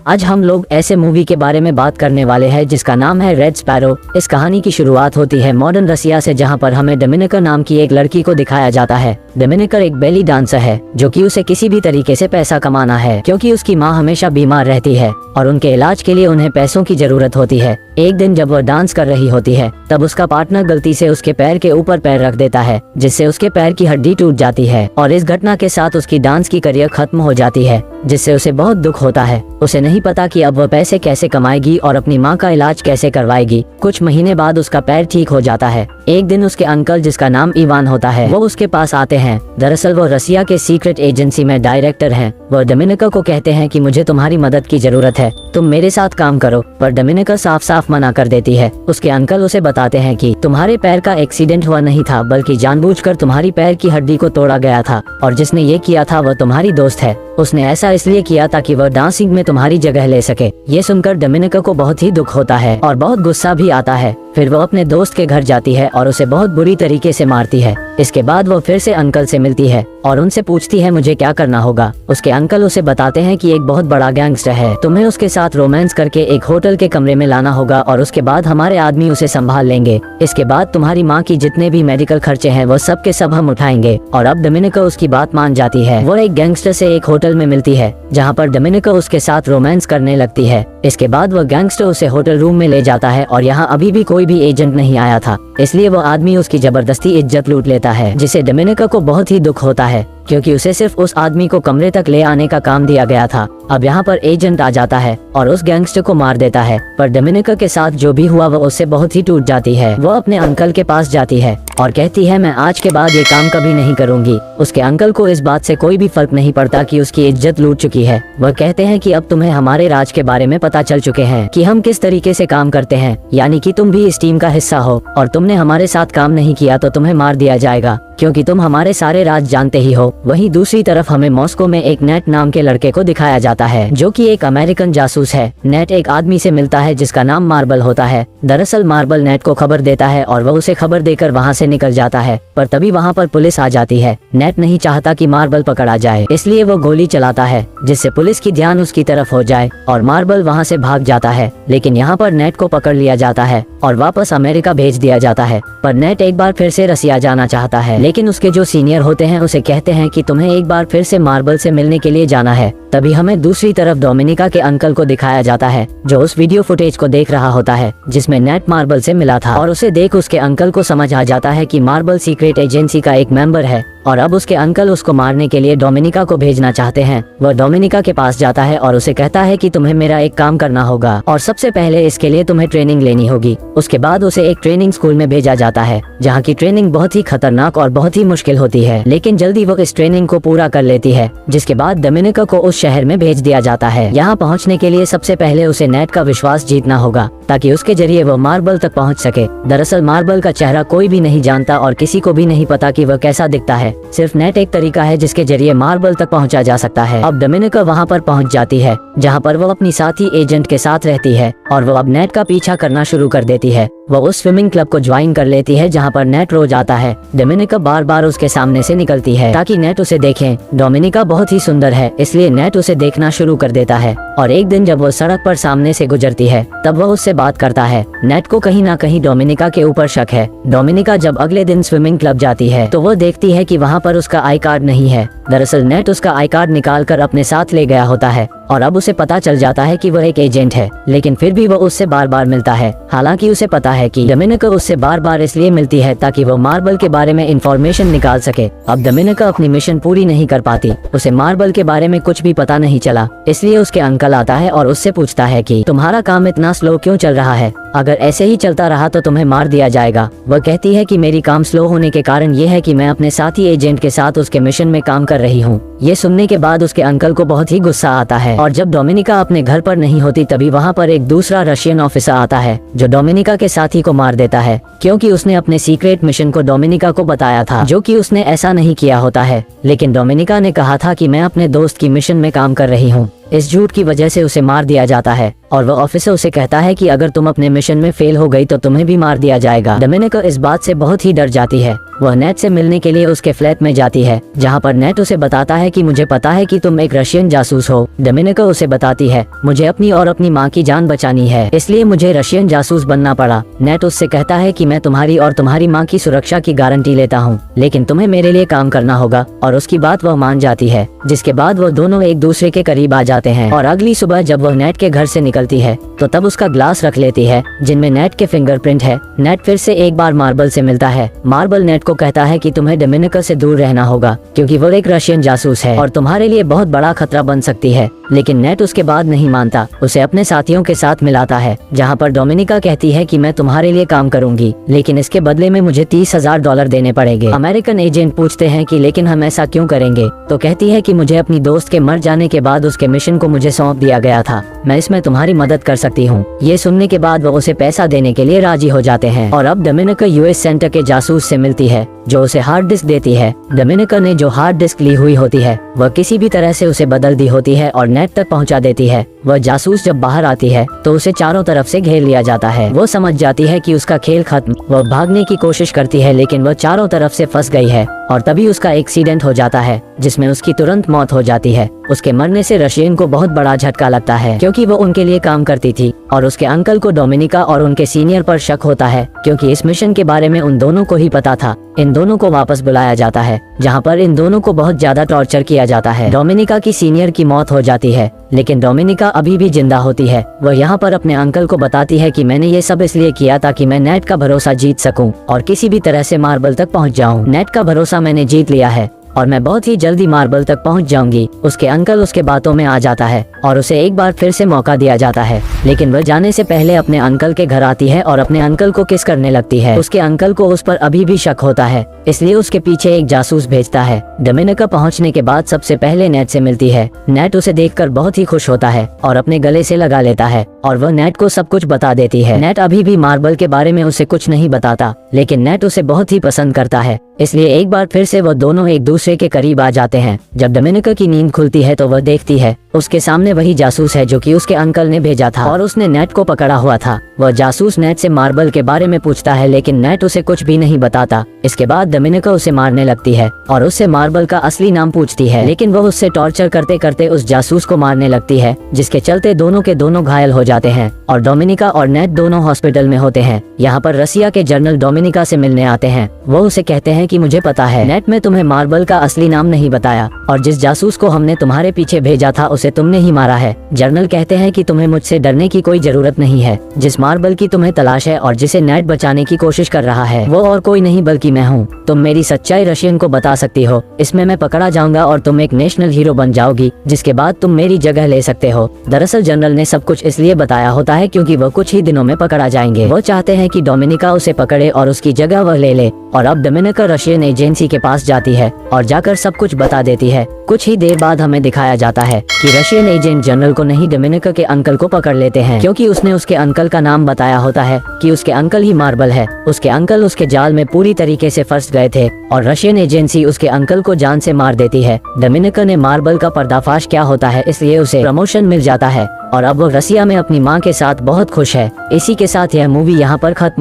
आज हम लोग ऐसे मूवी के बारे में बात करने वाले हैं जिसका नाम है रेड स्पैरो। इस कहानी की शुरुआत होती है मॉडर्न रसिया से, जहां पर हमें डोमिनिका नाम की एक लड़की को दिखाया जाता है। डोमिनिका एक बेली डांसर है जो कि उसे किसी भी तरीके से पैसा कमाना है, क्योंकि उसकी माँ हमेशा बीमार रहती है और उनके इलाज के लिए उन्हें पैसों की जरूरत होती है। एक दिन जब वह डांस कर रही होती है तब उसका पार्टनर गलती से उसके पैर के ऊपर पैर रख देता है, जिससे उसके पैर की हड्डी टूट जाती है और इस घटना के साथ उसकी डांस की करियर खत्म हो जाती है, जिससे उसे बहुत दुख होता है। उसे नहीं पता कि अब वह पैसे कैसे कमाएगी और अपनी माँ का इलाज कैसे करवाएगी। कुछ महीने बाद उसका पैर ठीक हो जाता है। एक दिन उसके अंकल, जिसका नाम इवान होता है, वो उसके पास आते हैं। दरअसल वो रसिया के सीक्रेट एजेंसी में डायरेक्टर हैं। वो डोमिनिका को कहते हैं कि मुझे तुम्हारी मदद की जरूरत है, तुम मेरे साथ काम करो। पर डोमिनिका साफ साफ मना कर देती है। उसके अंकल उसे बताते हैं कि तुम्हारे पैर का एक्सीडेंट हुआ नहीं था, बल्कि जानबूझकर तुम्हारी पैर की हड्डी को तोड़ा गया था और जिसने ये किया था वह तुम्हारी दोस्त है। उसने ऐसा इसलिए किया ताकि वह डांसिंग में तुम्हारी जगह ले सके। ये सुनकर डोमिनिका को बहुत ही दुख होता है और बहुत गुस्सा भी आता है। फिर वो अपने दोस्त के घर जाती है और उसे बहुत बुरी तरीके से मारती है। इसके बाद वो फिर से अंकल से मिलती है और उनसे पूछती है मुझे क्या करना होगा। उसके अंकल उसे बताते हैं कि एक बहुत बड़ा गैंगस्टर है, तुम्हें उसके साथ रोमांस करके एक होटल के कमरे में लाना होगा और उसके बाद हमारे आदमी उसे संभाल लेंगे। इसके बाद तुम्हारी माँ की जितने भी मेडिकल खर्चे हैं वो सब के सब हम उठाएंगे। और अब डोमिनिका उसकी बात मान जाती है। वो एक गैंगस्टर से एक होटल में मिलती है जहाँ पर डोमिनिका उसके साथ रोमांस करने लगती है। इसके बाद वह गैंगस्टर उसे होटल रूम में ले जाता है और यहाँ अभी भी कोई भी एजेंट नहीं आया था, इसलिए वो आदमी उसकी जबरदस्ती इज्जत लूट लेता है, जिसे डोमिनिका को बहुत ही दुख होता है, क्योंकि उसे सिर्फ उस आदमी को कमरे तक ले आने का काम दिया गया था। अब यहाँ पर एजेंट आ जाता है और उस गैंगस्टर को मार देता है। पर डोमिनिका के साथ जो भी हुआ वह उससे बहुत ही टूट जाती है। वो अपने अंकल के पास जाती है और कहती है मैं आज के बाद ये काम कभी नहीं करूंगी। उसके अंकल को इस बात से कोई भी फर्क नहीं पड़ता कि उसकी इज्जत लूट चुकी है। वह कहते हैं कि अब तुम्हें हमारे राज के बारे में पता चल चुके हैं कि हम किस तरीके से काम करते हैं, यानी कि तुम भी इस टीम का हिस्सा हो और तुमने हमारे साथ काम नहीं किया तो तुम्हें मार दिया जाएगा, क्योंकि तुम हमारे सारे राज जानते ही हो। वहीं दूसरी तरफ हमें मॉस्को में एक नेट नाम के लड़के को दिखाया जाता है जो कि एक अमेरिकन जासूस है। नेट एक आदमी से मिलता है जिसका नाम मार्बल होता है। दरअसल मार्बल नेट को खबर देता है और वह उसे खबर देकर वहाँ से निकल जाता है, पर तभी वहाँ पर पुलिस आ जाती है। नेट नहीं चाहता कि मार्बल पकड़ा जाए, इसलिए वो गोली चलाता है जिससे पुलिस की ध्यान उसकी तरफ हो जाए और मार्बल वहाँ से भाग जाता है। लेकिन यहाँ पर नेट को पकड़ लिया जाता है और वापस अमेरिका भेज दिया जाता है। पर नेट एक बार फिर से रसिया जाना चाहता है, लेकिन उसके जो सीनियर होते हैं उसे कहते हैं कि तुम्हें एक बार फिर से मार्बल से मिलने के लिए जाना है। तभी हमें दूसरी तरफ डोमिनिका के अंकल को दिखाया जाता है जो उस वीडियो फुटेज को देख रहा होता है जिसमें नेट मार्बल से मिला था, और उसे देख उसके अंकल को समझ आ जाता है कि मार्बल सीक्रेट एजेंसी का एक मेंबर है और अब उसके अंकल उसको मारने के लिए डोमिनिका को भेजना चाहते हैं। वह डोमिनिका के पास जाता है और उसे कहता है कि तुम्हें मेरा एक काम करना होगा और सबसे पहले इसके लिए तुम्हें ट्रेनिंग लेनी होगी। उसके बाद उसे एक ट्रेनिंग स्कूल में भेजा जाता है जहाँ की ट्रेनिंग बहुत ही खतरनाक और बहुत ही मुश्किल होती है, लेकिन जल्दी वो इस ट्रेनिंग को पूरा कर लेती है। जिसके बाद डोमिनिका को उस शहर में भेज दिया जाता है। यहाँ पहुँचने के लिए सबसे पहले उसे नेट का विश्वास जीतना होगा ताकि उसके जरिए वो मार्बल तक पहुँच सके। दरअसल मार्बल का चेहरा कोई भी नहीं जानता और किसी को भी नहीं पता कि वह कैसा दिखता है। सिर्फ नेट एक तरीका है जिसके जरिए मार्बल तक पहुंचा जा सकता है। अब डोमिनिका वहां पर पहुंच जाती है जहां पर वो अपनी साथी एजेंट के साथ रहती है और वो अब नेट का पीछा करना शुरू कर देती है। वो उस स्विमिंग क्लब को ज्वाइन कर लेती है जहां पर नेट रोज आता है। डोमिनिका बार बार उसके सामने से निकलती है ताकि नेट उसे देखे। डोमिनिका बहुत ही सुंदर है, इसलिए नेट उसे देखना शुरू कर देता है और एक दिन जब वो सड़क पर सामने से गुजरती है तब वह उससे बात करता है। नेट को कहीं ना कहीं डोमिनिका के ऊपर शक है। डोमिनिका जब अगले दिन स्विमिंग क्लब जाती है तो वो देखती है कि वहाँ पर उसका आई कार्ड नहीं है। दरअसल नेट उसका आई कार्ड निकाल कर अपने साथ ले गया होता है और अब उसे पता चल जाता है कि वह एक एजेंट है, लेकिन फिर भी वो उससे बार बार मिलता है। हालांकि उसे पता है कि डोमिनिका उससे बार बार इसलिए मिलती है ताकि वो मार्बल के बारे में इंफॉर्मेशन निकाल सके। अब डोमिनिका अपनी मिशन पूरी नहीं कर पाती, उसे मार्बल के बारे में कुछ भी पता नहीं चला, इसलिए उसके अंकल आता है और उससे पूछता है कि तुम्हारा काम इतना स्लो क्यों चल रहा है, अगर ऐसे ही चलता रहा तो तुम्हें मार दिया जाएगा। वह कहती है कि मेरी काम स्लो होने के कारण ये है कि मैं अपने साथी एजेंट के साथ उसके मिशन में काम कर रही हूँ। ये सुनने के बाद उसके अंकल को बहुत ही गुस्सा आता है और जब डोमिनिका अपने घर पर नहीं होती तभी वहाँ पर एक दूसरा रशियन ऑफिसर आता है जो डोमिनिका के साथी को मार देता है, क्योंकि उसने अपने सीक्रेट मिशन को डोमिनिका को बताया था, जो कि उसने ऐसा नहीं किया होता है। लेकिन डोमिनिका ने कहा था कि मैं अपने दोस्त की मिशन में काम कर रही हूँ। इस झूठ की वजह से उसे मार दिया जाता है और वह ऑफिसर उसे कहता है कि अगर तुम अपने मिशन में फेल हो गई तो तुम्हें भी मार दिया जाएगा। डोमिनिका इस बात से बहुत ही डर जाती है। वह नेट से मिलने के लिए उसके फ्लैट में जाती है, जहाँ पर नेट उसे बताता है कि मुझे पता है कि तुम एक रशियन जासूस हो। डोमिनिका उसे बताती है, मुझे अपनी और अपनी माँ की जान बचानी है, इसलिए मुझे रशियन जासूस बनना पड़ा। नेट उससे कहता है कि मैं तुम्हारी और तुम्हारी माँ की सुरक्षा की गारंटी लेता हूँ, लेकिन तुम्हें मेरे लिए काम करना होगा, और उसकी बात वह मान जाती है। जिसके बाद वह दोनों एक दूसरे के करीब आ जाते हैं और अगली सुबह जब वह नेट के घर से निकलती है तो तब उसका ग्लास रख लेती है जिनमें नेट के फिंगरप्रिंट है। नेट फिर से एक बार मार्बल से मिलता है। मार्बल नेट को कहता है कि तुम्हें डोमिनिका से दूर रहना होगा क्योंकि वो एक रशियन जासूस है और तुम्हारे लिए बहुत बड़ा खतरा बन सकती है। लेकिन नेट उसके बाद नहीं मानता, उसे अपने साथियों के साथ मिलाता है, जहाँ पर डोमिनिका कहती है कि मैं तुम्हारे लिए काम करूंगी, लेकिन इसके बदले में मुझे $30,000 देने पड़ेंगे। अमेरिकन एजेंट पूछते हैं कि लेकिन हम ऐसा क्यों करेंगे, तो कहती है कि मुझे अपनी दोस्त के मर जाने के बाद उसके मिशन को मुझे सौंप दिया गया था, मैं इसमें तुम्हारी मदद कर सकती हूँ। ये सुनने के बाद वो उसे पैसा देने के लिए राजी हो जाते हैं और अब डोमिनिका यूएस सेंटर के जासूस से मिलती है जो उसे हार्ड डिस्क देती है। डोमिनिका ने जो हार्ड डिस्क ली हुई होती है वह किसी भी तरह से उसे बदल दी होती है और नेट तक पहुंचा देती है। वह जासूस जब बाहर आती है तो उसे चारों तरफ से घेर लिया जाता है। वो समझ जाती है कि उसका खेल खत्म। वह भागने की कोशिश करती है लेकिन वह चारों तरफ से फंस गई है और तभी उसका एक्सीडेंट हो जाता है जिसमें उसकी तुरंत मौत हो जाती है। उसके मरने से रशियन को बहुत बड़ा झटका लगता है क्योंकि वो उनके लिए काम करती थी और उसके अंकल को डोमिनिका और उनके सीनियर पर शक होता है क्योंकि इस मिशन के बारे में उन दोनों को ही पता था। इन दोनों को वापस बुलाया जाता है जहाँ पर इन दोनों को बहुत ज्यादा टॉर्चर किया जाता है। डोमिनिका की सीनियर की मौत हो जाती है लेकिन डोमिनिका अभी भी जिंदा होती है। वह यहाँ पर अपने अंकल को बताती है कि मैंने ये सब इसलिए किया ताकि मैं नेट का भरोसा जीत सकूं और किसी भी तरह से मार्बल तक पहुँच जाऊं। नेट का भरोसा मैंने जीत लिया है और मैं बहुत ही जल्दी मार्बल तक पहुंच जाऊंगी। उसके अंकल उसके बातों में आ जाता है और उसे एक बार फिर से मौका दिया जाता है, लेकिन वह जाने से पहले अपने अंकल के घर आती है और अपने अंकल को किस करने लगती है। उसके अंकल को उस पर अभी भी शक होता है, इसलिए उसके पीछे एक जासूस भेजता है। डोमिनिका पहुंचने के बाद सबसे पहले नेट से मिलती है। नेट उसे देखकर बहुत ही खुश होता है और अपने गले से लगा लेता है और वह नेट को सब कुछ बता देती है। नेट अभी भी मार्बल के बारे में उसे कुछ नहीं बताता, लेकिन नेट उसे बहुत ही पसंद करता है, इसलिए एक बार फिर से वह दोनों एक दूसरे के करीब आ जाते हैं। जब डोमिनिका की नींद खुलती है तो वह देखती है उसके सामने वही जासूस है जो कि उसके अंकल ने भेजा था और उसने नेट को पकड़ा हुआ था। वह जासूस नेट से मार्बल के बारे में पूछता है लेकिन नेट उसे कुछ भी नहीं बताता। इसके बाद डोमिनिका उसे मारने लगती है और उससे मार्बल का असली नाम पूछती है, लेकिन वह उससे टॉर्चर करते करते उस जासूस को मारने लगती है, जिसके चलते दोनों के दोनों घायल हो जाते हैं और डोमिनिका और नेट दोनों हॉस्पिटल में होते हैं। यहाँ पर रसिया के जनरल डोमिनिका से मिलने आते हैं। वो उसे कहते हैं कि मुझे पता है नेट में तुम्हें मार्बल का असली नाम नहीं बताया और जिस जासूस को हमने तुम्हारे पीछे भेजा था उसे तुमने ही मारा है। जनरल कहते हैं कि तुम्हें मुझसे डरने की कोई जरूरत नहीं है। जिस मार्बल की तुम्हें तलाश है और जिसे नेट बचाने की कोशिश कर रहा है वो और कोई नहीं बल्कि मैं हूँ। तुम मेरी सच्चाई रशियन को बता सकती हो, इसमें मैं पकड़ा जाऊंगा और तुम एक नेशनल हीरो बन जाओगी, जिसके बाद तुम मेरी जगह ले सकते हो। दरअसल जनरल ने सब कुछ इसलिए बताया होता है क्योंकि वो कुछ ही दिनों में पकड़ा जाएंगे। वो चाहते हैं कि डोमिनिका उसे पकड़े और उसकी जगह वह ले ले और अब डोमिनिका रशियन एजेंसी के पास जाती है और जाकर सब कुछ बता देती है। कुछ ही देर बाद हमें दिखाया जाता है कि रशियन एजेंट जनरल को नहीं डोमिनिका के अंकल को पकड़ लेते हैं क्योंकि उसने उसके अंकल का नाम बताया होता है कि उसके अंकल ही मार्बल है। उसके अंकल उसके जाल में पूरी तरीके से फंस गए थे और रशियन एजेंसी उसके अंकल को जान से मार देती है। डोमिनिका ने मार्बल का पर्दाफाश क्या होता है इसलिए उसे प्रमोशन मिल जाता है और अब वो रसिया में अपनी माँ के साथ बहुत खुश है। इसी के साथ यह मूवी यहाँ पर खत्म